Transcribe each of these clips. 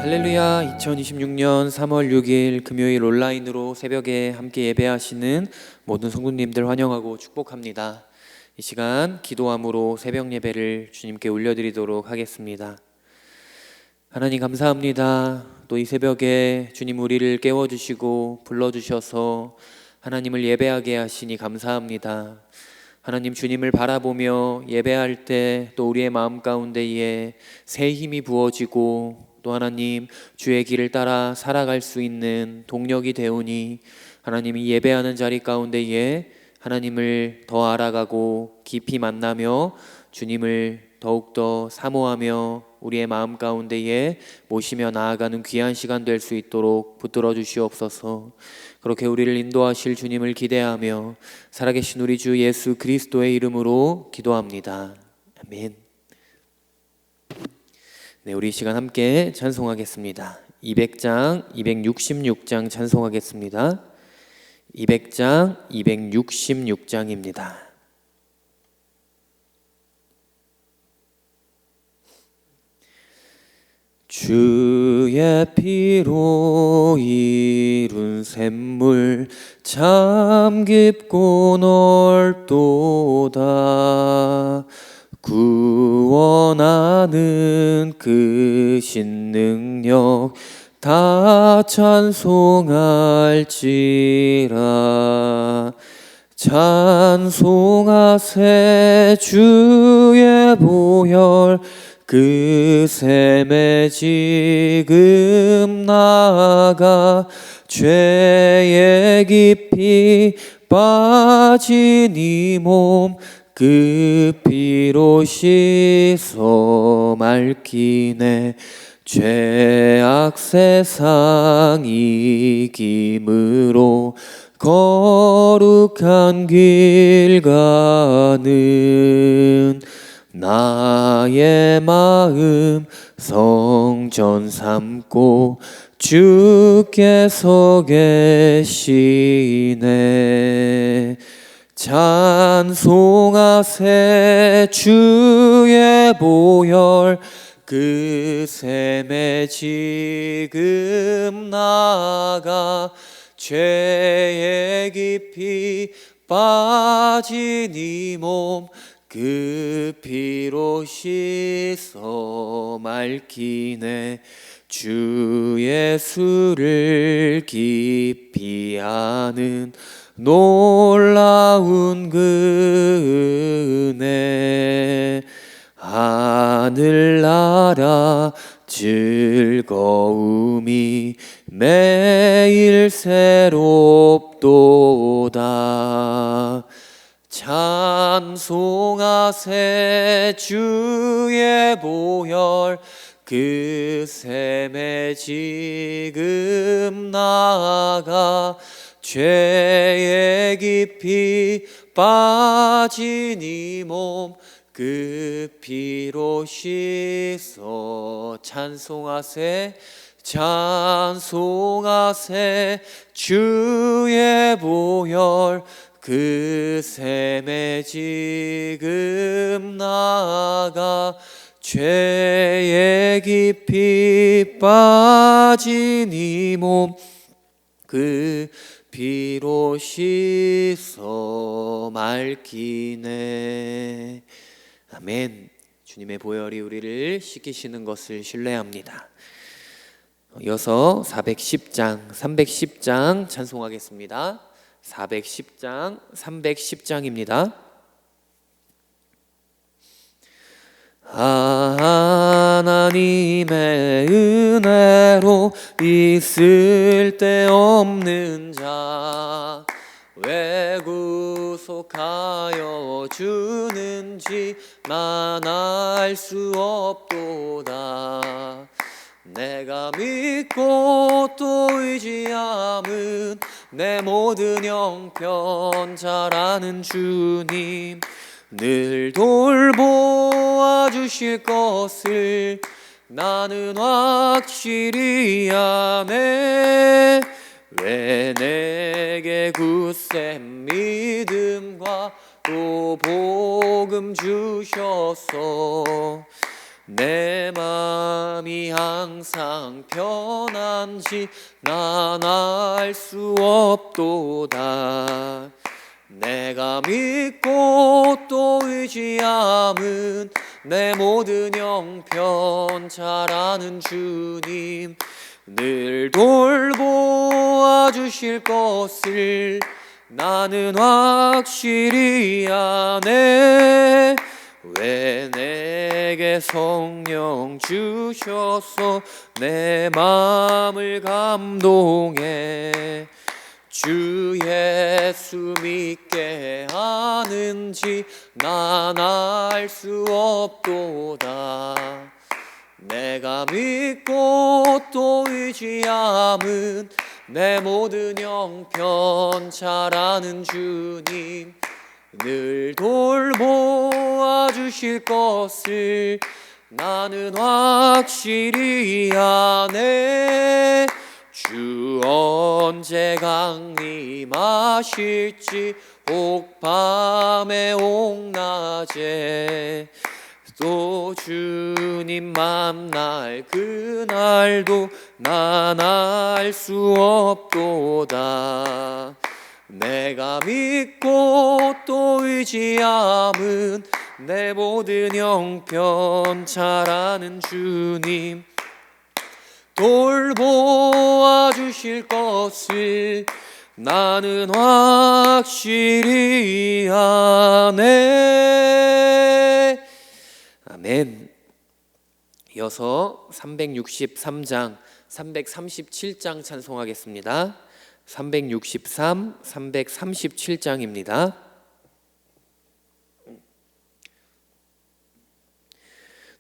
할렐루야. 2026년 3월 6일 금요일 온라인으로 새벽에 함께 예배하시는 모든 성도님들 환영하고 축복합니다. 이 시간 기도함으로 새벽 예배를 주님께 올려드리도록 하겠습니다. 하나님 감사합니다. 또 이 새벽에 주님 우리를 깨워주시고 불러주셔서 하나님을 예배하게 하시니 감사합니다. 하나님, 주님을 바라보며 예배할 때 또 우리의 마음 가운데에 새 힘이 부어지고 또 하나님 주의 길을 따라 살아갈 수 있는 동력이 되오니 하나님이 예배하는 자리 가운데에 하나님을 더 알아가고 깊이 만나며 주님을 더욱더 사모하며 우리의 마음 가운데에 모시며 나아가는 귀한 시간 될 수 있도록 붙들어 주시옵소서. 그렇게 우리를 인도하실 주님을 기대하며 살아계신 우리 주 예수 그리스도의 이름으로 기도합니다. 아멘. 네, 우리 이 시간 함께 찬송하겠습니다. 200장, 266장 찬송하겠습니다. 200장, 266장입니다. 주의 피로 이룬 샘물 참 깊고 넓도다. 구원하는 크신 능력 다 찬송할지라. 찬송하세 주의 보혈 그 샘에 지금 나아가 죄에 깊이 빠진 이 몸 그 피로 씻어 맑히네. 죄악 세상 이김으로 거룩한 길 가는 나의 마음 성전 삼고 주께서 계시네. 찬송하세 주의 보혈 그 샘에 지금 나아가 죄에 깊이 빠진 이 몸 그 피로 씻어 맑히네. 주 예수를 깊이 아는 놀라운 그 은혜 하늘나라 즐거움이 매일 새롭도다. 찬송하세 주의 보혈 그 샘에 지금 나아가 죄에 깊이 빠진 이 몸 그 피로 씻어. 찬송하세 찬송하세 주의 보혈 그 샘에 지금 나아가 죄에 깊이 빠진 이 몸 그 피로 씻어 맑히네. 아멘. 주님의 보혈이 우리를 씻기시는 것을 신뢰합니다. 이어서 410장, 310장 찬송하겠습니다. 410장, 310장입니다. 하나님의 은혜로 있을 데 없는 자 왜 구속하여 주는지 난 알 수 없도다. 내가 믿고 또 의지함은 내 모든 형편 잘 아는 주님 늘 돌보아 주실 것을 나는 확실히 아네. 왜 내게 굳센 믿음과 또 복음 주셔서 내 맘이 항상 편한지 난 알 수 없도다. 내가 믿고 또 의지함은 내 모든 형편 잘 아는 주님, 늘 돌보아 주실 것을 나는 확실히 아네. 왜 내게 성령 주셔서 내 마음을 감동해 주 예수 믿게 하는지 난 알 수 없도다. 내가 믿고 또 의지함은 내 모든 형편 잘 아는 주님, 늘 돌보아 주실 것을 나는 확실히 아네. 주 언제 강림하실지 혹 밤에 혹 낮에 또 주님 만날 그날도 난 알 수 없도다. 내가 믿고 또 의지함은 내 모든 형편 잘 아는 주님, 돌보아 주실 것을 나는 확실히 아네. 아멘. 이어서 363장, 337장 찬송하겠습니다. 363, 337장입니다.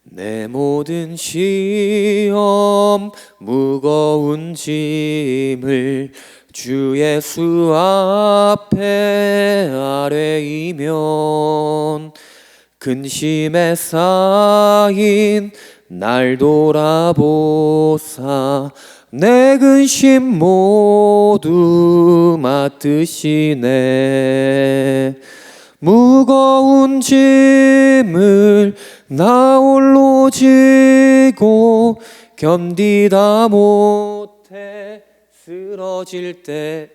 내 모든 시험 무거운 짐을 주 예수 앞에 아뢰이면 근심에 쌓인 날 돌아보사 내 근심 모두 맡으시네. 무거운 짐을 나 홀로 지고 견디다 못해 쓰러질 때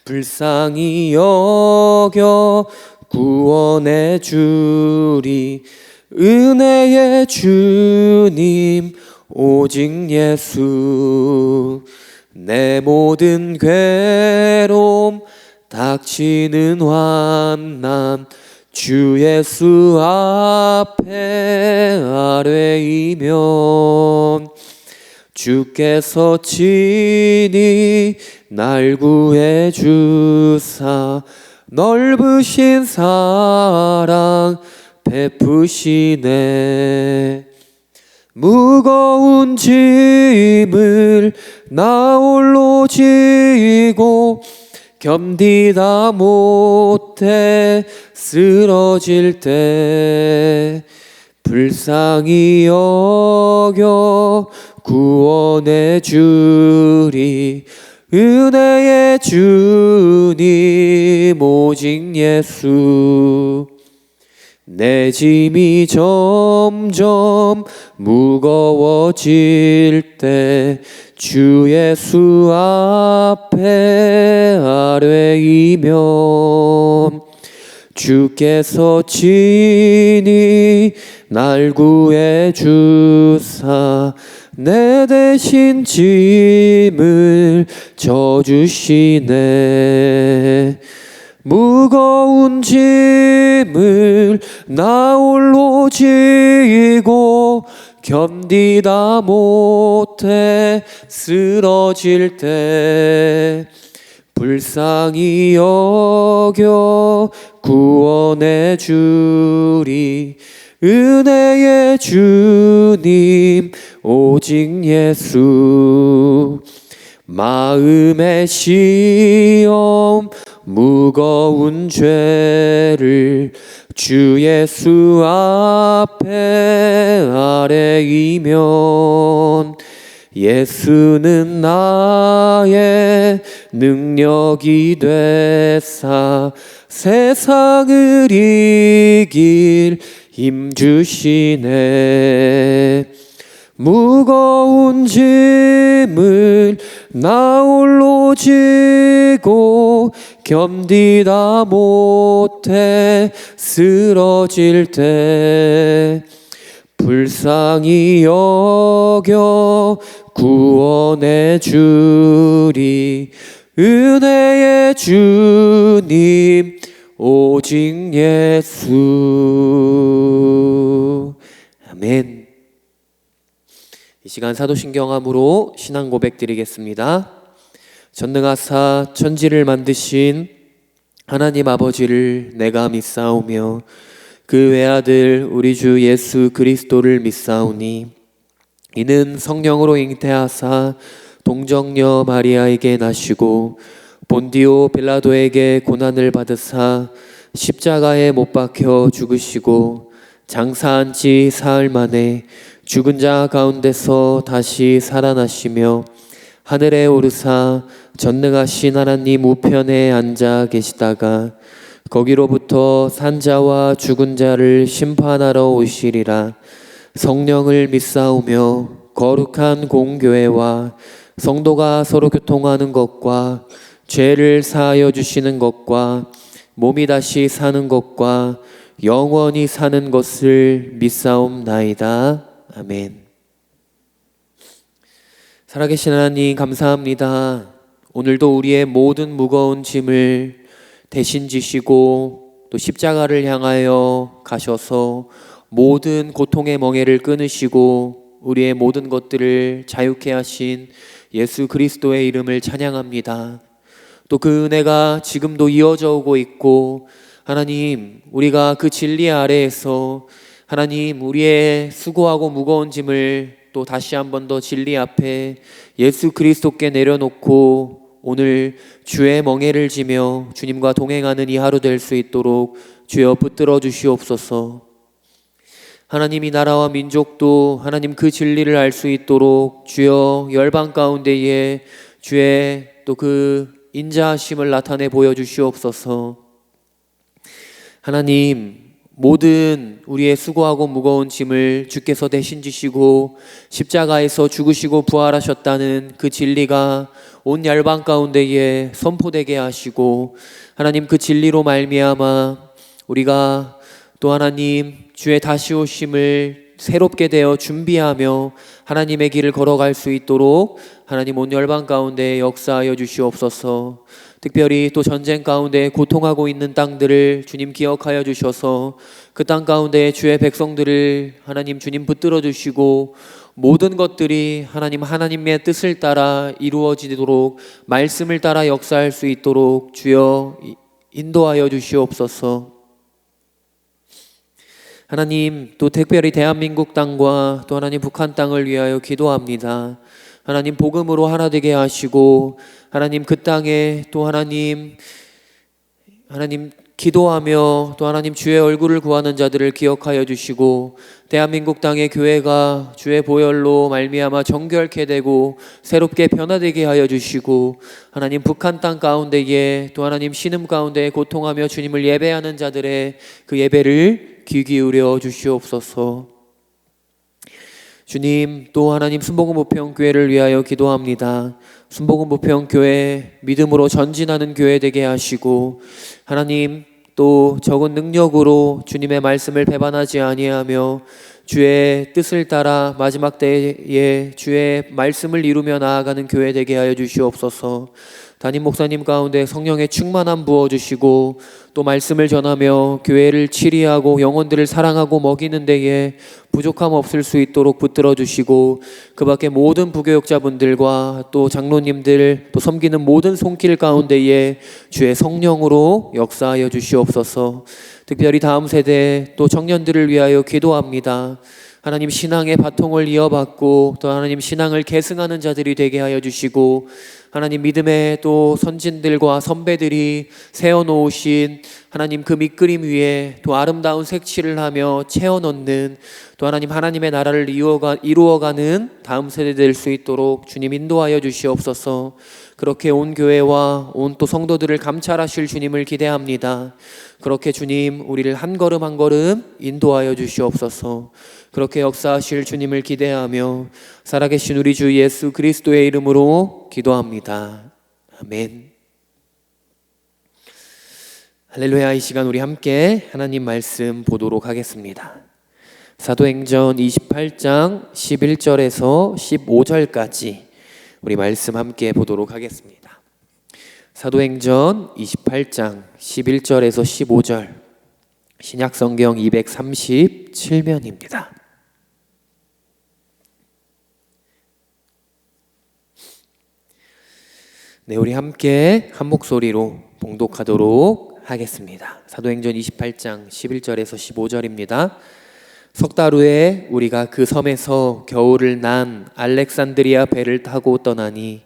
불쌍히 여겨 구원해 주리. 은혜의 주님 오직 예수. 내 모든 괴로움 닥치는 환난 주 예수 앞에 아뢰이면 주께서 친히 날 구해 주사 넓으신 사랑 베푸시네. 무거운 짐을 나 홀로 지고 견디다 못해 쓰러질 때 불쌍히 여겨 구원해 주리. 은혜의 주님 오직 예수. 내 짐이 점점 무거워질 때 주 예수 앞에 아뢰이면 주께서 친히 날 구해 주사 내 대신 짐을 져주시네. 무거운 짐을 나 홀로 지고 견디다 못해 쓰러질 때 불쌍히 여겨 구원해 주리. 은혜의 주님 오직 예수. 마음의 시험 무거운 죄를 주 예수 앞에 아뢰이면 예수는 나의 능력이 되사 세상을 이길 힘 주시네. 무거운 짐을 나 홀로 지고 견디다 못해 쓰러질 때 불쌍히 여겨 구원해 주리. 은혜의 주님 오직 예수. 아멘. 이 시간 사도신경함으로 신앙 고백 드리겠습니다. 전능하사 천지를 만드신 하나님 아버지를 내가 믿사오며 그 외아들 우리 주 예수 그리스도를 믿사오니 이는 성령으로 잉태하사 동정녀 마리아에게 나시고 본디오 빌라도에게 고난을 받으사 십자가에 못 박혀 죽으시고 장사한 지 사흘 만에 죽은 자 가운데서 다시 살아나시며 하늘에 오르사 전능하신 하나님 우편에 앉아 계시다가 거기로부터 산자와 죽은 자를 심판하러 오시리라. 성령을 믿사오며 거룩한 공교회와 성도가 서로 교통하는 것과 죄를 사하여 주시는 것과 몸이 다시 사는 것과 영원히 사는 것을 믿사옵나이다. 아멘. 살아계신 하나님 감사합니다. 오늘도 우리의 모든 무거운 짐을 대신 지시고 또 십자가를 향하여 가셔서 모든 고통의 멍에를 끊으시고 우리의 모든 것들을 자유케 하신 예수 그리스도의 이름을 찬양합니다. 또 그 은혜가 지금도 이어져 오고 있고 하나님 우리가 그 진리 아래에서 하나님 우리의 수고하고 무거운 짐을 또 다시 한 번 더 진리 앞에 예수 그리스도께 내려놓고 오늘 주의 멍에를 지며 주님과 동행하는 이 하루 될 수 있도록 주여 붙들어 주시옵소서. 하나님 이 나라와 민족도 하나님 그 진리를 알 수 있도록 주여 열방 가운데에 주의 또 그 인자하심을 나타내 보여주시옵소서. 하나님 모든 우리의 수고하고 무거운 짐을 주께서 대신 지시고 십자가에서 죽으시고 부활하셨다는 그 진리가 온 열방 가운데에 선포되게 하시고 하나님 그 진리로 말미암아 우리가 또 하나님 주의 다시 오심을 새롭게 되어 준비하며 하나님의 길을 걸어갈 수 있도록 하나님 온 열방 가운데 역사하여 주시옵소서. 특별히 또 전쟁 가운데 고통하고 있는 땅들을 주님 기억하여 주셔서 그 땅 가운데 주의 백성들을 하나님 주님 붙들어 주시고 모든 것들이 하나님의 뜻을 따라 이루어지도록 말씀을 따라 역사할 수 있도록 주여 인도하여 주시옵소서. 하나님 또 특별히 대한민국 땅과 또 하나님 북한 땅을 위하여 기도합니다. 하나님 복음으로 하나 되게 하시고 하나님 그 땅에 또 하나님 기도하며 또 하나님 주의 얼굴을 구하는 자들을 기억하여 주시고 대한민국 땅의 교회가 주의 보혈로 말미암아 정결케 되고 새롭게 변화되게 하여 주시고 하나님 북한 땅 가운데에 또 하나님 신음 가운데 고통하며 주님을 예배하는 자들의 그 예배를 귀 기울여 주시옵소서. 주님 또 하나님 순복음 보평교회를 위하여 기도합니다. 순복음 보평교회 믿음으로 전진하는 교회 되게 하시고 하나님 또 적은 능력으로 주님의 말씀을 배반하지 아니하며 주의 뜻을 따라 마지막 때에 주의 말씀을 이루며 나아가는 교회 되게 하여 주시옵소서. 담임 목사님 가운데 성령의 충만함 부어주시고 또 말씀을 전하며 교회를 치리하고 영혼들을 사랑하고 먹이는 데에 부족함 없을 수 있도록 붙들어 주시고 그 밖에 모든 부교역자분들과 또 장로님들 또 섬기는 모든 손길 가운데에 주의 성령으로 역사하여 주시옵소서. 특별히 다음 세대 또 청년들을 위하여 기도합니다. 하나님 신앙의 바통을 이어받고 또 하나님 신앙을 계승하는 자들이 되게 하여 주시고 하나님 믿음의 또 선진들과 선배들이 세워놓으신 하나님 그 밑그림 위에 또 아름다운 색칠을 하며 채워넣는 또 하나님의 나라를 이루어가는 다음 세대 될 수 있도록 주님 인도하여 주시옵소서. 그렇게 온 교회와 온 또 성도들을 감찰하실 주님을 기대합니다. 그렇게 주님 우리를 한 걸음 한 걸음 인도하여 주시옵소서. 그렇게 역사하실 주님을 기대하며 살아계신 우리 주 예수 그리스도의 이름으로 기도합니다. 아멘. 할렐루야. 이 시간 우리 함께 하나님 말씀 보도록 하겠습니다. 사도행전 28장 11절에서 15절까지 우리 말씀 함께 보도록 하겠습니다. 사도행전 28장 11절에서 15절 신약성경 237면입니다. 네, 우리 함께 한 목소리로 봉독하도록 하겠습니다. 사도행전 28장 11절에서 15절입니다. 석 달 후에 우리가 그 섬에서 겨울을 난 알렉산드리아 배를 타고 떠나니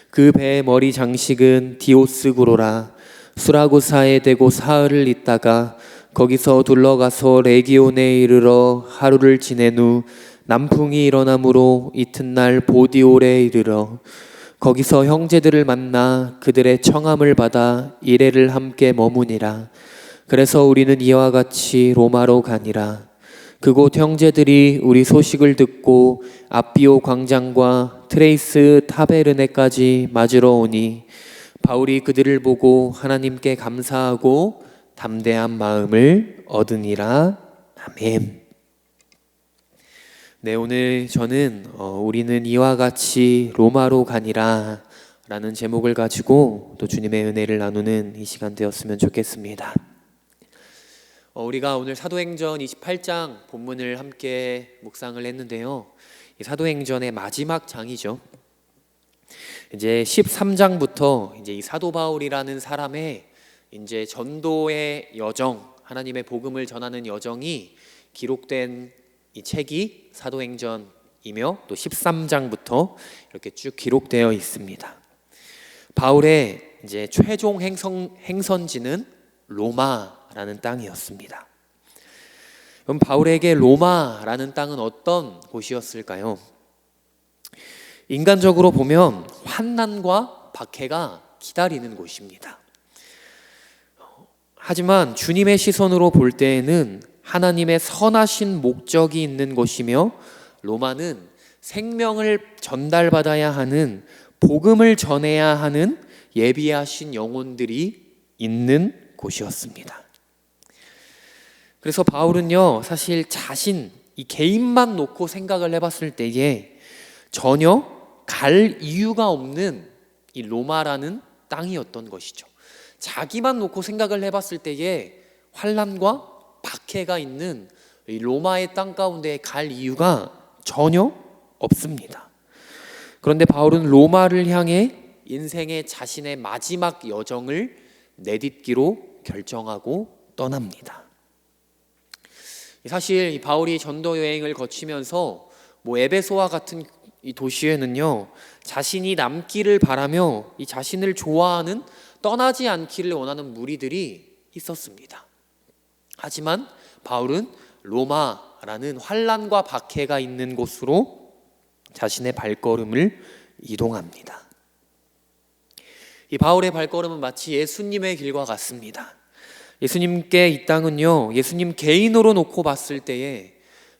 그 배의 머리 장식은 디오스구로라. 수라구사에 대고 사흘을 있다가 거기서 둘러가서 레기온에 이르러 하루를 지낸 후 남풍이 일어나므로 이튿날 보디올에 이르러 거기서 형제들을 만나 그들의 청함을 받아 이레를 함께 머무니라. 그래서 우리는 이와 같이 로마로 가니라. 그곳 형제들이 우리 소식을 듣고 아비오 광장과 트레이스 타베르네까지 맞으러 오니 바울이 그들을 보고 하나님께 감사하고 담대한 마음을 얻으니라. 아멘. 네, 오늘 저는 우리는 이와 같이 로마로 가니라 라는 제목을 가지고 또 주님의 은혜를 나누는 이 시간 되었으면 좋겠습니다. 우리가 오늘 사도행전 28장 본문을 함께 묵상을 했는데요. 이 사도행전의 마지막 장이죠. 이제 13장부터 이제 이 사도 바울이라는 사람의 이제 전도의 여정, 하나님의 복음을 전하는 여정이 기록된 이 책이 사도행전이며 또 13장부터 이렇게 쭉 기록되어 있습니다. 바울의 이제 최종 행선지는 로마라는 땅이었습니다. 그럼 바울에게 로마라는 땅은 어떤 곳이었을까요? 인간적으로 보면 환난과 박해가 기다리는 곳입니다. 하지만 주님의 시선으로 볼 때에는 하나님의 선하신 목적이 있는 곳이며 로마는 생명을 전달받아야 하는 복음을 전해야 하는 예비하신 영혼들이 있는 곳이었습니다. 그래서 바울은요, 사실 자신 이 개인만 놓고 생각을 해봤을 때에 전혀 갈 이유가 없는 이 로마라는 땅이었던 것이죠. 자기만 놓고 생각을 해봤을 때에 환난과 박해가 있는 이 로마의 땅 가운데 갈 이유가 전혀 없습니다. 그런데 바울은 로마를 향해 인생의 자신의 마지막 여정을 내딛기로 결정하고 떠납니다. 사실 이 바울이 전도 여행을 거치면서 에베소와 같은 이 도시에는요, 자신이 남기를 바라며 이 자신을 좋아하는 떠나지 않기를 원하는 무리들이 있었습니다. 하지만 바울은 로마라는 환난과 박해가 있는 곳으로 자신의 발걸음을 이동합니다. 이 바울의 발걸음은 마치 예수님의 길과 같습니다. 예수님께 이 땅은요, 예수님 개인으로 놓고 봤을 때에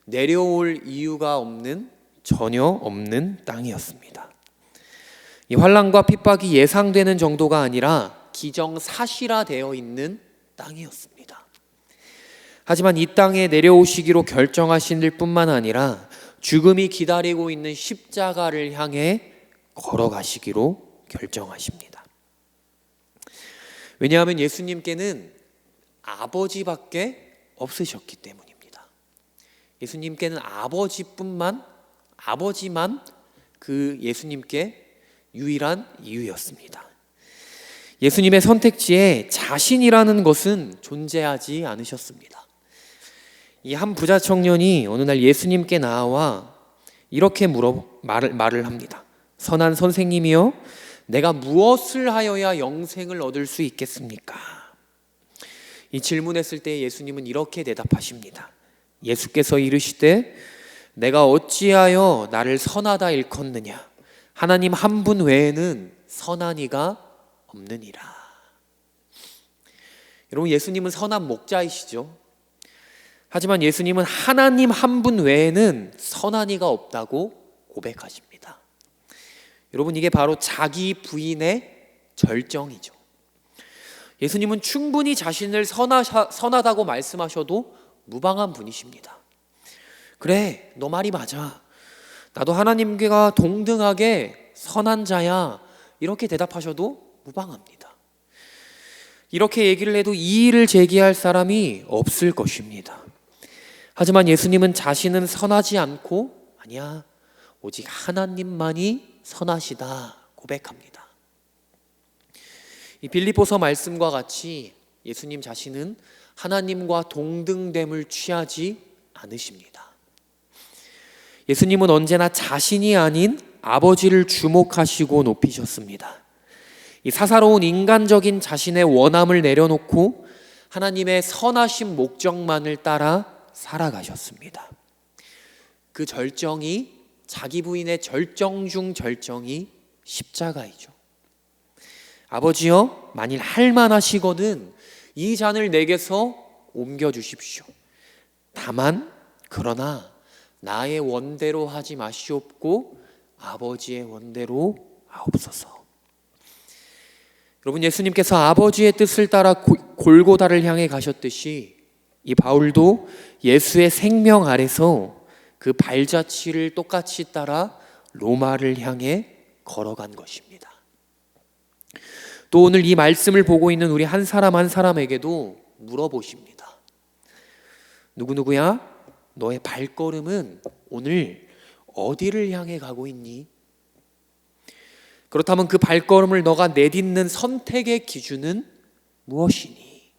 내려올 이유가 전혀 없는 땅이었습니다. 이 환난과 핍박이 예상되는 정도가 아니라 기정사실화되어 있는 땅이었습니다. 하지만 이 땅에 내려오시기로 결정하신 일 뿐만 아니라 죽음이 기다리고 있는 십자가를 향해 걸어가시기로 결정하십니다. 왜냐하면 예수님께는 아버지밖에 없으셨기 때문입니다. 예수님께는 아버지만 그 예수님께 유일한 이유였습니다. 예수님의 선택지에 자신이라는 것은 존재하지 않으셨습니다. 이 한 부자 청년이 어느 날 예수님께 나와 이렇게 말을 합니다. 선한 선생님이여, 내가 무엇을 하여야 영생을 얻을 수 있겠습니까? 이 질문했을 때 예수님은 이렇게 대답하십니다. 예수께서 이르시되 내가 어찌하여 나를 선하다 일컫느냐? 하나님 한 분 외에는 선한 이가 없느니라. 여러분, 예수님은 선한 목자이시죠. 하지만 예수님은 하나님 한 분 외에는 선한 이가 없다고 고백하십니다. 여러분, 이게 바로 자기 부인의 절정이죠. 예수님은 충분히 자신을 선하다고 말씀하셔도 무방한 분이십니다. 그래, 너 말이 맞아. 나도 하나님과 동등하게 선한 자야. 이렇게 대답하셔도 무방합니다. 이렇게 얘기를 해도 이의를 제기할 사람이 없을 것입니다. 하지만 예수님은 자신은 선하지 않고 아니야, 오직 하나님만이 선하시다 고백합니다. 이 빌립보서 말씀과 같이 예수님 자신은 하나님과 동등됨을 취하지 않으십니다. 예수님은 언제나 자신이 아닌 아버지를 주목하시고 높이셨습니다. 이 사사로운 인간적인 자신의 원함을 내려놓고 하나님의 선하신 목적만을 따라 살아가셨습니다. 그 절정이, 자기 부인의 절정 중 절정이 십자가이죠. 아버지여, 만일 할만하시거든 이 잔을 내게서 옮겨주십시오. 다만 그러나 나의 원대로 하지 마시옵고 아버지의 원대로 하옵소서. 여러분, 예수님께서 아버지의 뜻을 따라 골고다를 향해 가셨듯이 이 바울도 예수의 생명 아래서 그 발자취를 똑같이 따라 로마를 향해 걸어간 것입니다. 또 오늘 이 말씀을 보고 있는 우리 한 사람 한 사람에게도 물어보십니다. 누구누구야? 너의 발걸음은 오늘 어디를 향해 가고 있니? 그렇다면 그 발걸음을 너가 내딛는 선택의 기준은 무엇이니?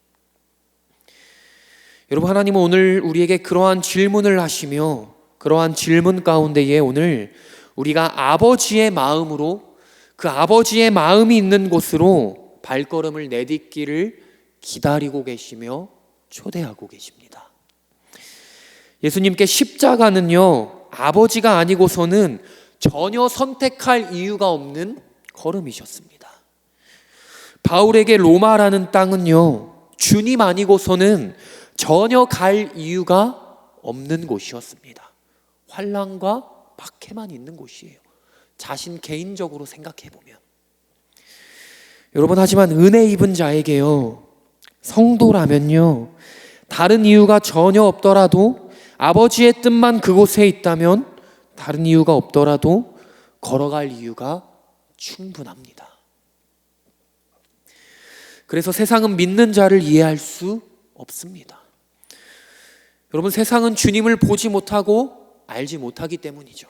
여러분, 하나님은 오늘 우리에게 그러한 질문을 하시며 그러한 질문 가운데에 오늘 우리가 아버지의 마음으로, 그 아버지의 마음이 있는 곳으로 발걸음을 내딛기를 기다리고 계시며 초대하고 계십니다. 예수님께 십자가는요, 아버지가 아니고서는 전혀 선택할 이유가 없는 걸음이셨습니다. 바울에게 로마라는 땅은요, 주님 아니고서는 전혀 갈 이유가 없는 곳이었습니다. 환난과 박해만 있는 곳이에요. 자신 개인적으로 생각해 보면. 여러분, 하지만 은혜 입은 자에게요, 성도라면요, 다른 이유가 전혀 없더라도 아버지의 뜻만 그곳에 있다면 다른 이유가 없더라도 걸어갈 이유가 충분합니다. 그래서 세상은 믿는 자를 이해할 수 없습니다. 여러분, 세상은 주님을 보지 못하고 알지 못하기 때문이죠.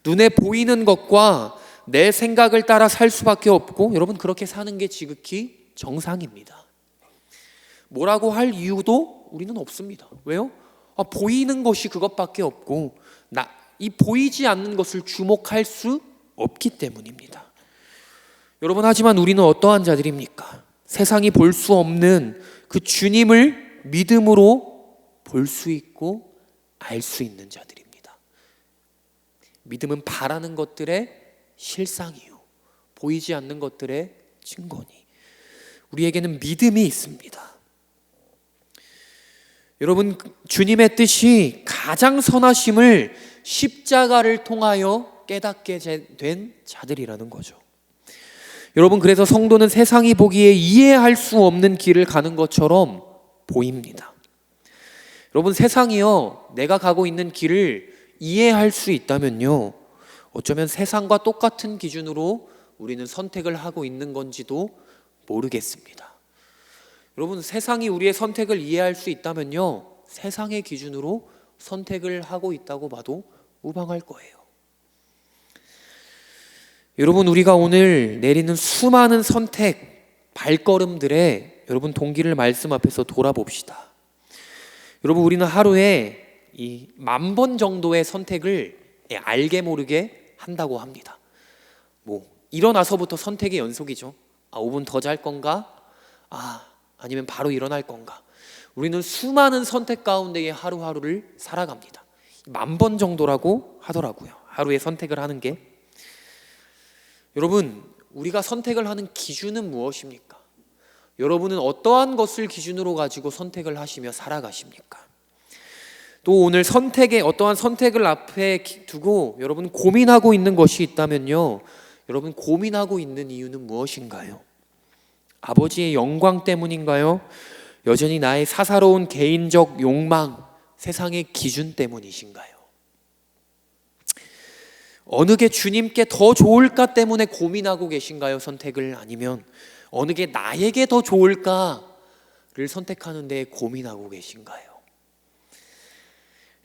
눈에 보이는 것과 내 생각을 따라 살 수밖에 없고, 여러분, 그렇게 사는 게 지극히 정상입니다. 뭐라고 할 이유도 우리는 없습니다. 왜요? 보이는 것이 그것밖에 없고 이 보이지 않는 것을 주목할 수 없기 때문입니다. 여러분, 하지만 우리는 어떠한 자들입니까? 세상이 볼 수 없는 그 주님을 믿음으로 볼 수 있고 알 수 있는 자들입니다. 믿음은 바라는 것들의 실상이요, 보이지 않는 것들의 증거니. 우리에게는 믿음이 있습니다. 여러분, 주님의 뜻이 가장 선하심을 십자가를 통하여 깨닫게 된 자들이라는 거죠. 여러분, 그래서 성도는 세상이 보기에 이해할 수 없는 길을 가는 것처럼 보입니다. 여러분, 세상이요, 내가 가고 있는 길을 이해할 수 있다면요, 어쩌면 세상과 똑같은 기준으로 우리는 선택을 하고 있는 건지도 모르겠습니다. 여러분, 세상이 우리의 선택을 이해할 수 있다면요, 세상의 기준으로 선택을 하고 있다고 봐도 무방할 거예요. 여러분, 우리가 오늘 내리는 수많은 선택, 발걸음들에 여러분 동기를 말씀 앞에서 돌아봅시다. 여러분, 우리는 하루에 이 10,000번 정도의 선택을 알게 모르게 한다고 합니다. 일어나서부터 선택의 연속이죠. 5분 더 잘 건가? 아니면 바로 일어날 건가? 우리는 수많은 선택 가운데에 하루하루를 살아갑니다. 10,000번 정도라고 하더라고요. 하루에 선택을 하는 게. 여러분, 우리가 선택을 하는 기준은 무엇입니까? 여러분은 어떠한 것을 기준으로 가지고 선택을 하시며 살아가십니까? 또 오늘 어떠한 선택을 앞에 두고 여러분 고민하고 있는 것이 있다면요, 여러분 고민하고 있는 이유는 무엇인가요? 아버지의 영광 때문인가요? 여전히 나의 사사로운 개인적 욕망, 세상의 기준 때문이신가요? 어느 게 주님께 더 좋을까 때문에 고민하고 계신가요? 선택을. 아니면 어느 게 나에게 더 좋을까를 선택하는 데 고민하고 계신가요?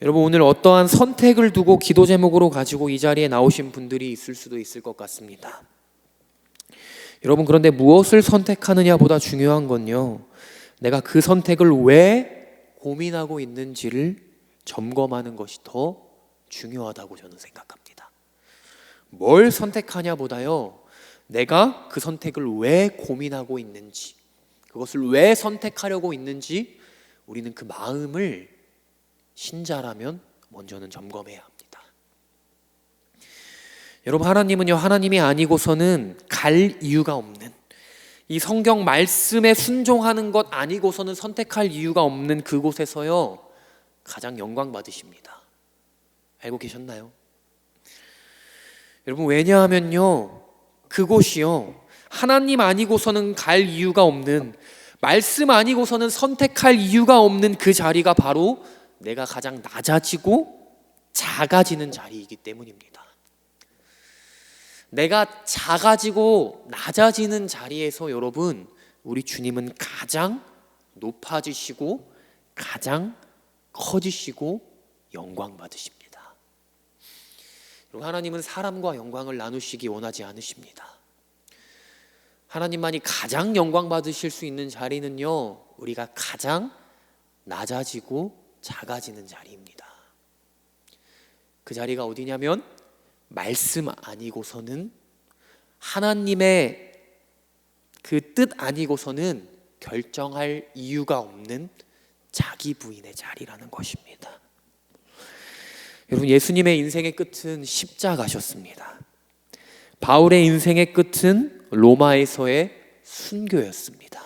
여러분, 오늘 어떠한 선택을 두고 기도 제목으로 가지고 이 자리에 나오신 분들이 있을 수도 있을 것 같습니다. 여러분, 그런데 무엇을 선택하느냐 보다 중요한 건요, 내가 그 선택을 왜 고민하고 있는지를 점검하는 것이 더 중요하다고 저는 생각합니다. 뭘 선택하냐 보다요, 내가 그 선택을 왜 고민하고 있는지, 그것을 왜 선택하려고 있는지 우리는 그 마음을 신자라면 먼저는 점검해야 합니다. 여러분, 하나님은요, 하나님이 아니고서는 갈 이유가 없는, 이 성경 말씀에 순종하는 것 아니고서는 선택할 이유가 없는 그곳에서요 가장 영광 받으십니다. 알고 계셨나요? 여러분, 왜냐하면요, 그곳이요 하나님 아니고서는 갈 이유가 없는, 말씀 아니고서는 선택할 이유가 없는 그 자리가 바로 내가 가장 낮아지고 작아지는 자리이기 때문입니다. 내가 작아지고 낮아지는 자리에서 여러분, 우리 주님은 가장 높아지시고 가장 커지시고 영광 받으십니다. 여러분, 하나님은 사람과 영광을 나누시기 원하지 않으십니다. 하나님만이 가장 영광 받으실 수 있는 자리는요, 우리가 가장 낮아지고 작아지는 자리입니다. 그 자리가 어디냐면 말씀 아니고서는, 하나님의 그 뜻 아니고서는 결정할 이유가 없는 자기 부인의 자리라는 것입니다. 여러분, 예수님의 인생의 끝은 십자가셨습니다. 바울의 인생의 끝은 로마에서의 순교였습니다.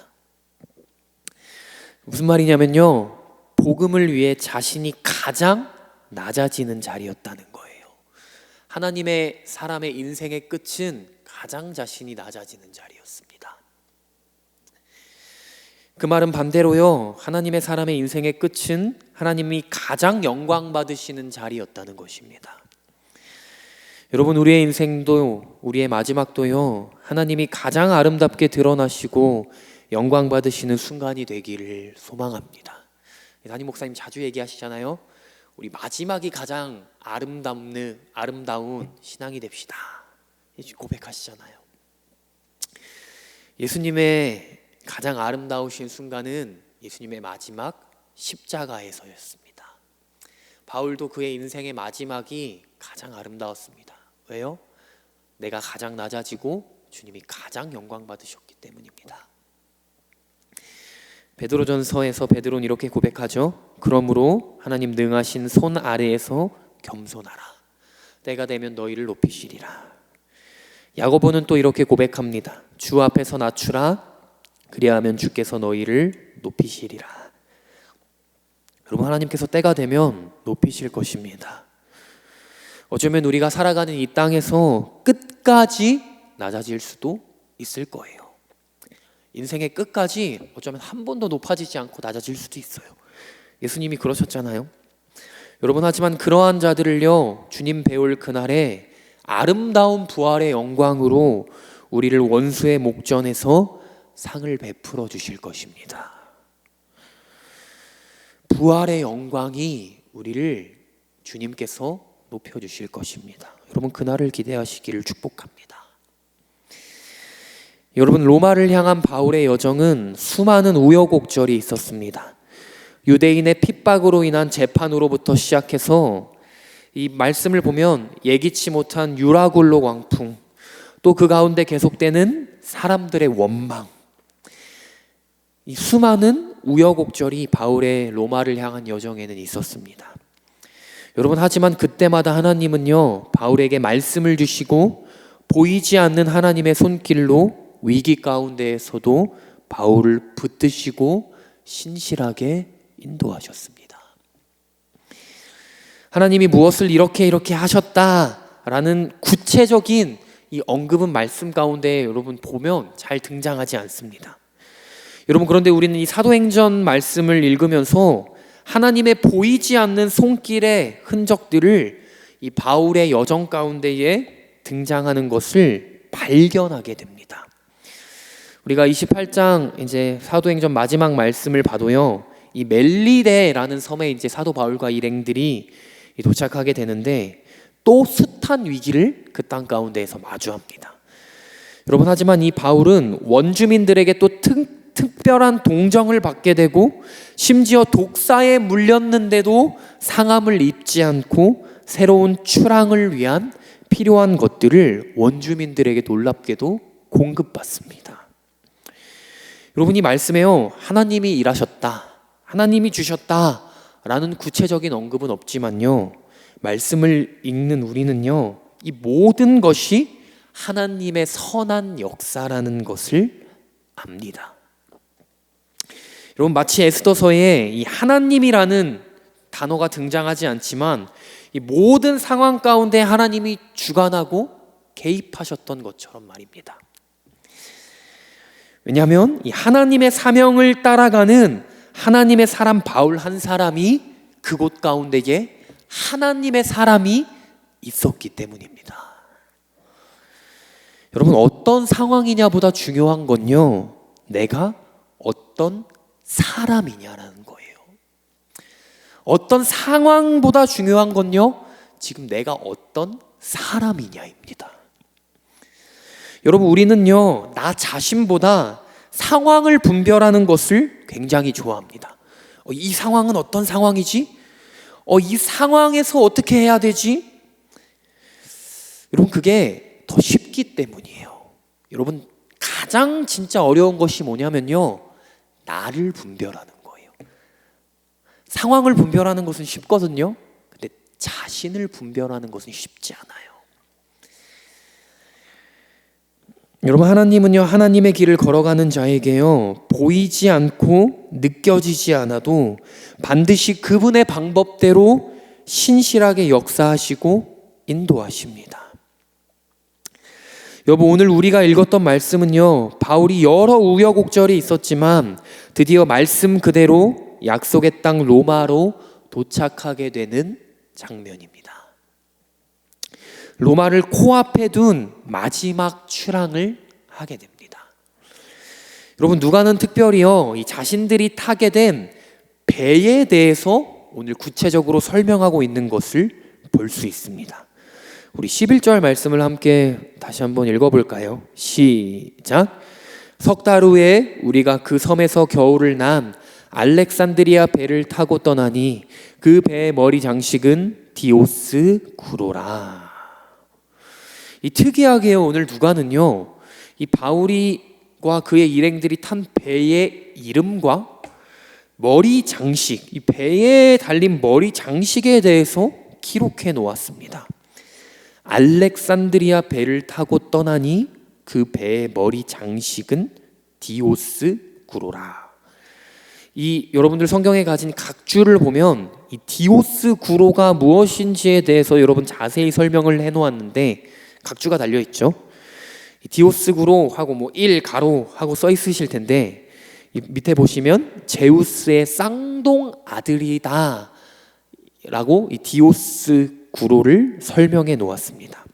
무슨 말이냐면요, 복음을 위해 자신이 가장 낮아지는 자리였다는 거예요. 하나님의 사람의 인생의 끝은 가장 자신이 낮아지는 자리였습니다. 그 말은 반대로요, 하나님의 사람의 인생의 끝은 하나님이 가장 영광 받으시는 자리였다는 것입니다. 여러분, 우리의 인생도, 우리의 마지막도요, 하나님이 가장 아름답게 드러나시고 영광 받으시는 순간이 되기를 소망합니다. 담임 목사님 자주 얘기하시잖아요. 우리 마지막이 가장 아름다운 신앙이 됩시다, 고백하시잖아요. 예수님의 가장 아름다우신 순간은 예수님의 마지막 십자가에서였습니다. 바울도 그의 인생의 마지막이 가장 아름다웠습니다. 왜요? 내가 가장 낮아지고 주님이 가장 영광 받으셨기 때문입니다. 베드로전서에서 베드로는 이렇게 고백하죠. 그러므로 하나님 능하신 손 아래에서 겸손하라. 때가 되면 너희를 높이시리라. 야고보는 또 이렇게 고백합니다. 주 앞에서 낮추라. 그리하면 주께서 너희를 높이시리라. 여러분, 하나님께서 때가 되면 높이실 것입니다. 어쩌면 우리가 살아가는 이 땅에서 끝까지 낮아질 수도 있을 거예요. 인생의 끝까지 어쩌면 한 번도 높아지지 않고 낮아질 수도 있어요. 예수님이 그러셨잖아요. 여러분, 하지만 그러한 자들을요, 주님 배울 그날에 아름다운 부활의 영광으로 우리를 원수의 목전에서 상을 베풀어 주실 것입니다. 부활의 영광이 우리를 주님께서 높여주실 것입니다. 여러분, 그날을 기대하시기를 축복합니다. 여러분, 로마를 향한 바울의 여정은 수많은 우여곡절이 있었습니다. 유대인의 핍박으로 인한 재판으로부터 시작해서 이 말씀을 보면 예기치 못한 유라굴로 광풍, 또 그 가운데 계속되는 사람들의 원망, 이 수많은 우여곡절이 바울의 로마를 향한 여정에는 있었습니다. 여러분, 하지만 그때마다 하나님은요, 바울에게 말씀을 주시고 보이지 않는 하나님의 손길로 위기 가운데에서도 바울을 붙드시고 신실하게 인도하셨습니다. 하나님이 무엇을 이렇게 하셨다라는 구체적인 이 언급은 말씀 가운데 여러분 보면 잘 등장하지 않습니다. 여러분, 그런데 우리는 이 사도행전 말씀을 읽으면서 하나님의 보이지 않는 손길의 흔적들을 이 바울의 여정 가운데에 등장하는 것을 발견하게 됩니다. 우리가 28장 이제 사도행전 마지막 말씀을 봐도요, 이 멜리데라는 섬에 이제 사도 바울과 일행들이 도착하게 되는데 또 숱한 위기를 그 땅 가운데에서 마주합니다. 여러분, 하지만 이 바울은 원주민들에게 또 특별한 동정을 받게 되고 심지어 독사에 물렸는데도 상함을 입지 않고 새로운 출항을 위한 필요한 것들을 원주민들에게 놀랍게도 공급받습니다. 여러분, 이 말씀에요, 하나님이 일하셨다, 하나님이 주셨다 라는 구체적인 언급은 없지만요, 말씀을 읽는 우리는요, 이 모든 것이 하나님의 선한 역사라는 것을 압니다. 여러분, 마치 에스더서에 이 하나님이라는 단어가 등장하지 않지만 이 모든 상황 가운데 하나님이 주관하고 개입하셨던 것처럼 말입니다. 왜냐하면 이 하나님의 사명을 따라가는 하나님의 사람 바울 한 사람이 그곳 가운데에 하나님의 사람이 있었기 때문입니다. 여러분, 어떤 상황이냐보다 중요한 건요, 내가 어떤 사람이냐라는 거예요. 어떤 상황보다 중요한 건요, 지금 내가 어떤 사람이냐입니다. 여러분, 우리는요, 나 자신보다 상황을 분별하는 것을 굉장히 좋아합니다. 이 상황은 어떤 상황이지? 이 상황에서 어떻게 해야 되지? 여러분, 그게 더 쉽기 때문이에요. 여러분, 가장 진짜 어려운 것이 뭐냐면요, 나를 분별하는 거예요. 상황을 분별하는 것은 쉽거든요. 근데 자신을 분별하는 것은 쉽지 않아요. 여러분, 하나님은요, 하나님의 길을 걸어가는 자에게요, 보이지 않고 느껴지지 않아도 반드시 그분의 방법대로 신실하게 역사하시고 인도하십니다. 여러분, 오늘 우리가 읽었던 말씀은요, 바울이 여러 우여곡절이 있었지만 드디어 말씀 그대로 약속의 땅 로마로 도착하게 되는 장면입니다. 로마를 코앞에 둔 마지막 출항을 하게 됩니다. 여러분, 누가는 특별히요, 이 자신들이 타게 된 배에 대해서 오늘 구체적으로 설명하고 있는 것을 볼 수 있습니다. 우리 11절 말씀을 함께 다시 한번 읽어볼까요? 시작. 석 달 후에 우리가 그 섬에서 겨울을 난 알렉산드리아 배를 타고 떠나니 그 배의 머리 장식은 디오스 구로라. 이 특이하게요, 오늘 누가는요, 이 바울이과 그의 일행들이 탄 배의 이름과 머리 장식, 이 배에 달린 머리 장식에 대해서 기록해 놓았습니다. 알렉산드리아 배를 타고 떠나니 그 배의 머리 장식은 디오스 구로라. 이 여러분들 성경에 가진 각주를 보면 이 디오스 구로가 무엇인지에 대해서 여러분 자세히 설명을 해놓았는데 각주가 달려 있죠. 디오스 구로 하고 뭐 1가로 하고 써 있으실 텐데 이 밑에 보시면 제우스의 쌍둥 아들이다 라고 이 디오스 구로를 설명해 놓았습니다.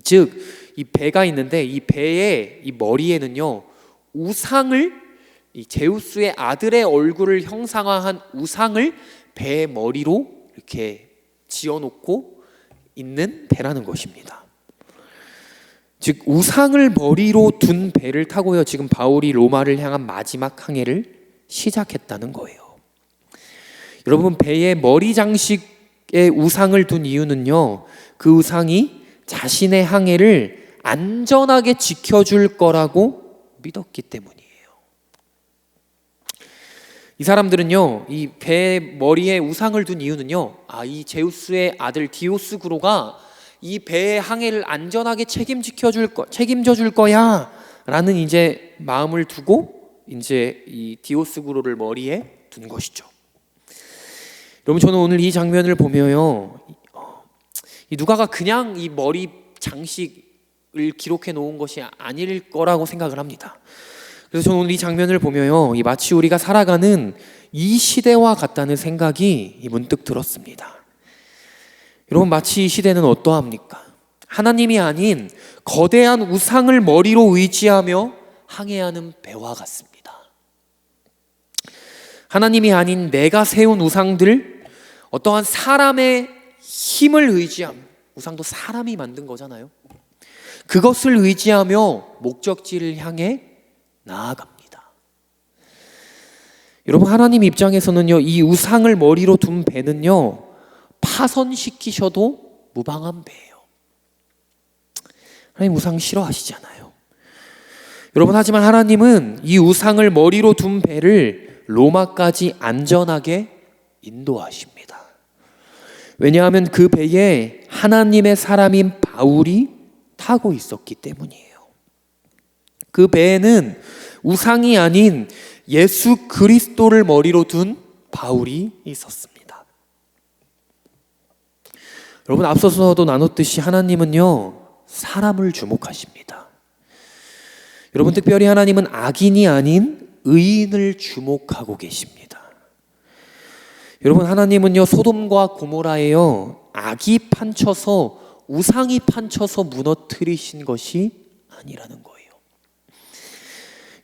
즉 이 배가 있는데 이 배의 이 머리에는요, 우상을, 이 제우스의 아들의 얼굴을 형상화한 우상을 배의 머리로 이렇게 지어놓고 있는 배라는 것입니다. 즉 우상을 머리로 둔 배를 타고요, 지금 바울이 로마를 향한 마지막 항해를 시작했다는 거예요. 여러분, 배에 머리 장식에 우상을 둔 이유는요, 그 우상이 자신의 항해를 안전하게 지켜줄 거라고 믿었기 때문이에요. 이 사람들은요, 이 배 머리에 우상을 둔 이유는요, 이 제우스의 아들 디오스구로가 이 배의 항해를 안전하게 책임져 줄 거야 라는 이제 마음을 두고 이제 이 디오스구로를 머리에 둔 것이죠. 여러분, 저는 오늘 이 장면을 보면요, 이 누가가 그냥 이 머리 장식을 기록해 놓은 것이 아닐 거라고 생각을 합니다. 그래서 저는 오늘 이 장면을 보면요, 이 마치 우리가 살아가는 이 시대와 같다는 생각이 문득 들었습니다. 여러분, 마치 이 시대는 어떠합니까? 하나님이 아닌 거대한 우상을 머리로 의지하며 항해하는 배와 같습니다. 하나님이 아닌 내가 세운 우상들, 어떠한 사람의 힘을 의지하며, 우상도 사람이 만든 거잖아요. 그것을 의지하며 목적지를 향해 나아갑니다. 여러분, 하나님 입장에서는요, 이 우상을 머리로 둔 배는요, 파손시키셔도 무방한 배예요. 하나님 우상 싫어하시잖아요. 여러분, 하지만 하나님은 이 우상을 머리로 둔 배를 로마까지 안전하게 인도하십니다. 왜냐하면 그 배에 하나님의 사람인 바울이 타고 있었기 때문이에요. 그 배에는 우상이 아닌 예수 그리스도를 머리로 둔 바울이 있었습니다. 여러분, 앞서서도 나눴듯이 하나님은요, 사람을 주목하십니다. 여러분, 특별히 하나님은 악인이 아닌 의인을 주목하고 계십니다. 여러분, 하나님은요, 소돔과 고모라에요, 악이 판쳐서, 우상이 판쳐서 무너뜨리신 것이 아니라는 거예요.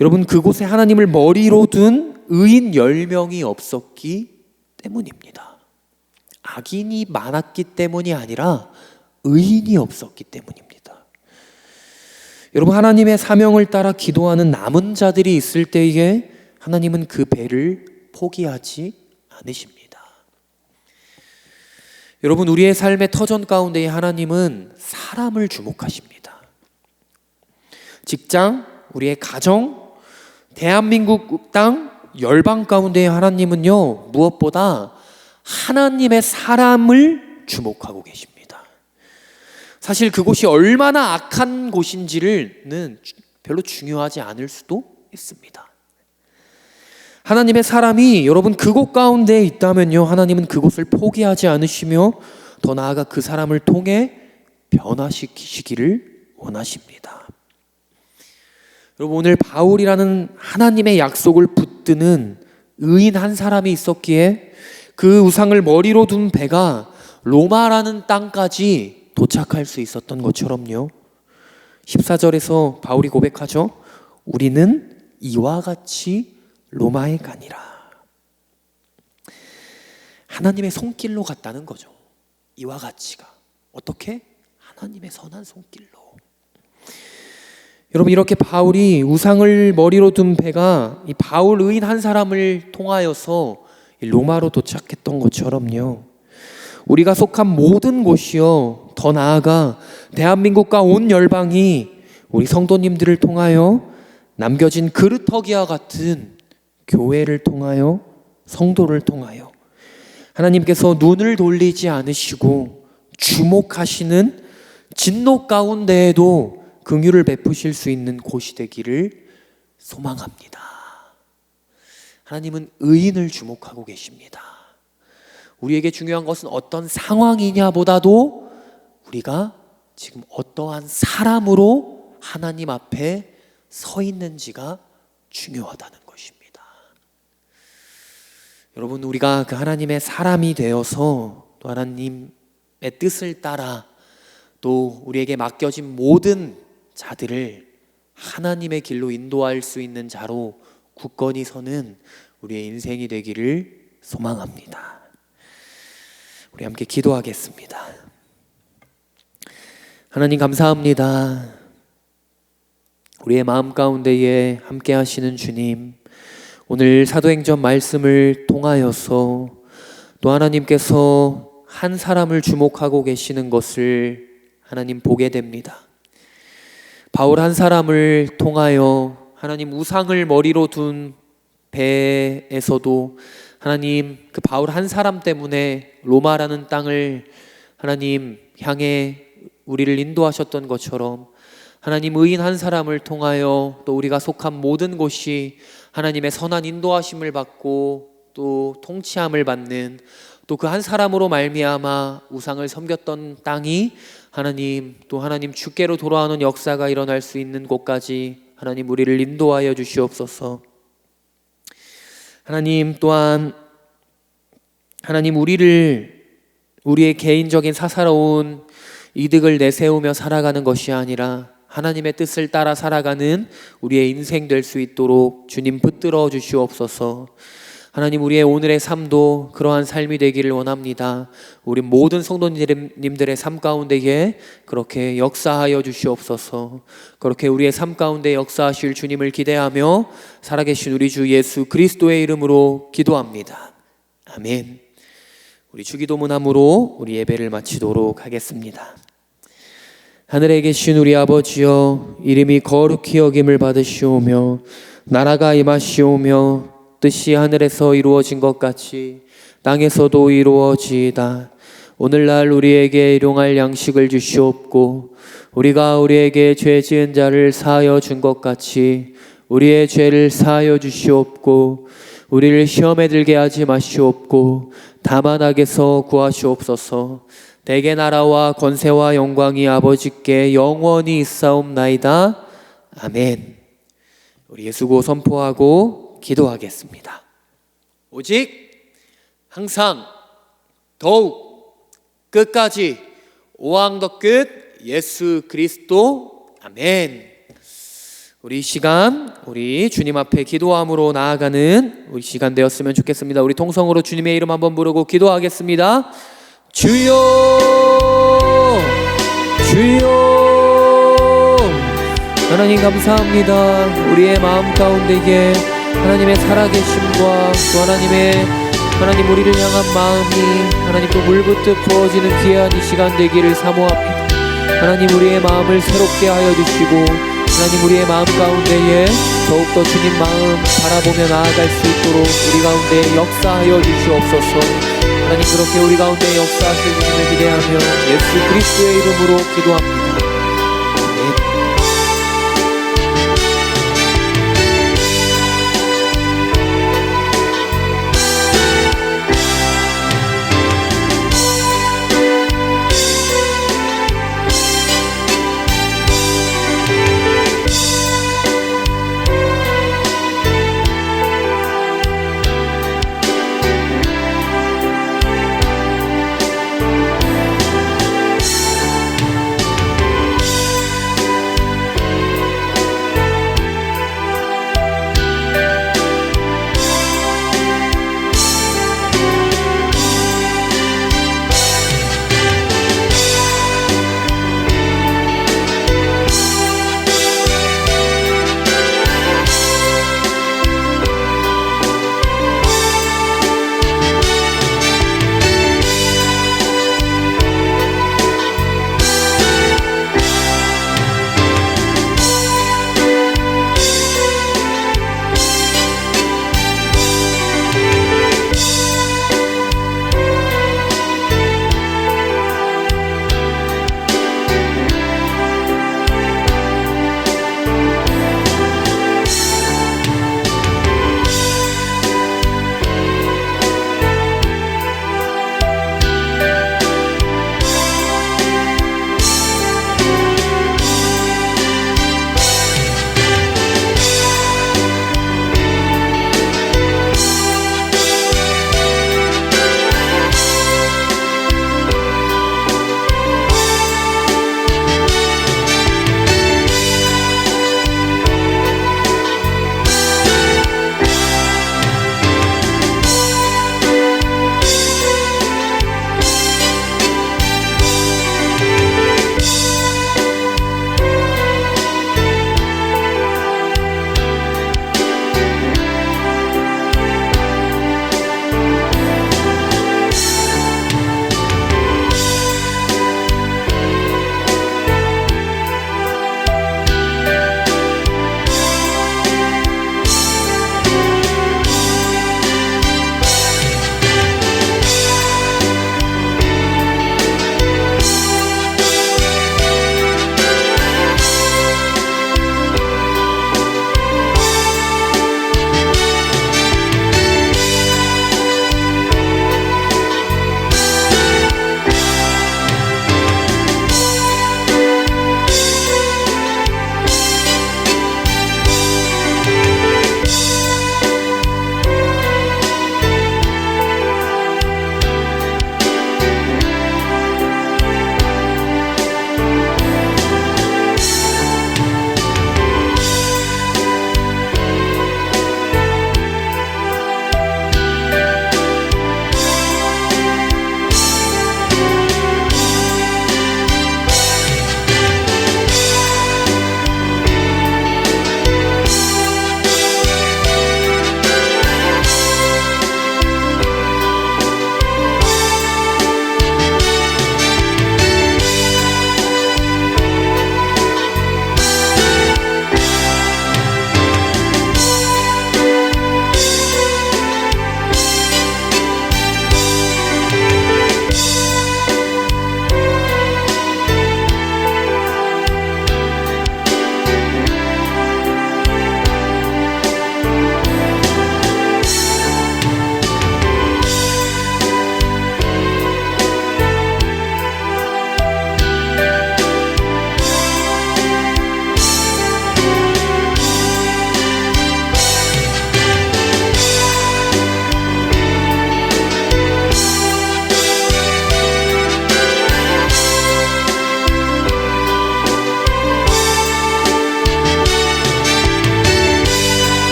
여러분, 그곳에 하나님을 머리로 둔 의인 10명이 없었기 때문입니다. 악인이 많았기 때문이 아니라 의인이 없었기 때문입니다. 여러분, 하나님의 사명을 따라 기도하는 남은 자들이 있을 때에 하나님은 그 배를 포기하지 않으십니다. 여러분, 우리의 삶의 터전 가운데에 하나님은 사람을 주목하십니다. 직장, 우리의 가정, 대한민국 땅, 열방 가운데에 하나님은요, 무엇보다 하나님의 사람을 주목하고 계십니다. 사실 그곳이 얼마나 악한 곳인지는 별로 중요하지 않을 수도 있습니다. 하나님의 사람이 여러분 그곳 가운데 있다면요, 하나님은 그곳을 포기하지 않으시며 더 나아가 그 사람을 통해 변화시키시기를 원하십니다. 여러분, 오늘 바울이라는 하나님의 약속을 붙드는 의인 한 사람이 있었기에 그 우상을 머리로 둔 배가 로마라는 땅까지 도착할 수 있었던 것처럼요, 14절에서 바울이 고백하죠. 우리는 이와 같이 로마에 가니라. 하나님의 손길로 갔다는 거죠. 이와 같이가 어떻게? 하나님의 선한 손길로. 여러분, 이렇게 바울이 우상을 머리로 둔 배가 이 바울 의인 한 사람을 통하여서 로마로 도착했던 것처럼요, 우리가 속한 모든 곳이요, 더 나아가 대한민국과 온 열방이 우리 성도님들을 통하여 남겨진 그루터기와 같은 교회를 통하여, 성도를 통하여 하나님께서 눈을 돌리지 않으시고 주목하시는 진노 가운데에도 긍휼을 베푸실 수 있는 곳이 되기를 소망합니다. 하나님은 의인을 주목하고 계십니다. 우리에게 중요한 것은 어떤 상황이냐 보다도 우리가 지금 어떠한 사람으로 하나님 앞에 서 있는지가 중요하다는 것입니다. 여러분, 우리가 그 하나님의 사람이 되어서 또 하나님의 뜻을 따라 또 우리에게 맡겨진 모든 자들을 하나님의 길로 인도할 수 있는 자로 굳건히 서는 우리의 인생이 되기를 소망합니다. 우리 함께 기도하겠습니다. 하나님, 감사합니다. 우리의 마음 가운데에 함께 하시는 주님, 오늘 사도행전 말씀을 통하여서 또 하나님께서 한 사람을 주목하고 계시는 것을 하나님 보게 됩니다. 바울 한 사람을 통하여 하나님 우상을 머리로 둔 배에서도 하나님 그 바울 한 사람 때문에 로마라는 땅을 하나님 향해 우리를 인도하셨던 것처럼 하나님 의인 한 사람을 통하여 또 우리가 속한 모든 곳이 하나님의 선한 인도하심을 받고 또 통치함을 받는 또 그 한 사람으로 말미암아 우상을 섬겼던 땅이 하나님 또 하나님 주께로 돌아오는 역사가 일어날 수 있는 곳까지 하나님 우리를 인도하여 주시옵소서. 하나님 또한 하나님 우리의 개인적인 사사로운 이득을 내세우며 살아가는 것이 아니라 하나님의 뜻을 따라 살아가는 우리의 인생 될 수 있도록 주님 붙들어 주시옵소서. 하나님 우리의 오늘의 삶도 그러한 삶이 되기를 원합니다. 우리 모든 성도님들의 삶 가운데에 그렇게 역사하여 주시옵소서. 그렇게 우리의 삶 가운데 역사하실 주님을 기대하며 살아계신 우리 주 예수 그리스도의 이름으로 기도합니다. 아멘. 우리 주기도문함으로 우리 예배를 마치도록 하겠습니다. 하늘에 계신 우리 아버지여, 이름이 거룩히 여김을 받으시오며 나라가 임하시오며 뜻이 하늘에서 이루어진 것 같이 땅에서도 이루어지이다. 오늘날 우리에게 일용할 양식을 주시옵고 우리가 우리에게 죄 지은 자를 사하여 준 것 같이 우리의 죄를 사하여 주시옵고 우리를 시험에 들게 하지 마시옵고 다만 악에서 구하시옵소서. 대개 나라와 권세와 영광이 아버지께 영원히 있사옵나이다. 아멘. 우리 예수고 선포하고 기도하겠습니다. 오직 항상 더욱 끝까지 오왕 더 끝 예수 그리스도. 아멘. 우리 이 시간 우리 주님 앞에 기도함으로 나아가는 우리 시간 되었으면 좋겠습니다. 우리 통성으로 주님의 이름 한번 부르고 기도하겠습니다. 주여 주여. 하나님 감사합니다. 우리의 마음 가운데에 하나님의 살아계심과 또 하나님 우리를 향한 마음이 하나님 또 물붓듯 부어지는 귀한 이 시간 되기를 사모합니다. 하나님 우리의 마음을 새롭게 하여 주시고 하나님 우리의 마음 가운데에 더욱더 주님 마음 바라보며 나아갈 수 있도록 우리 가운데 역사하여 주시옵소서. 하나님 그렇게 우리 가운데 역사하실 주님을 기대하며 예수 그리스도의 이름으로 기도합니다.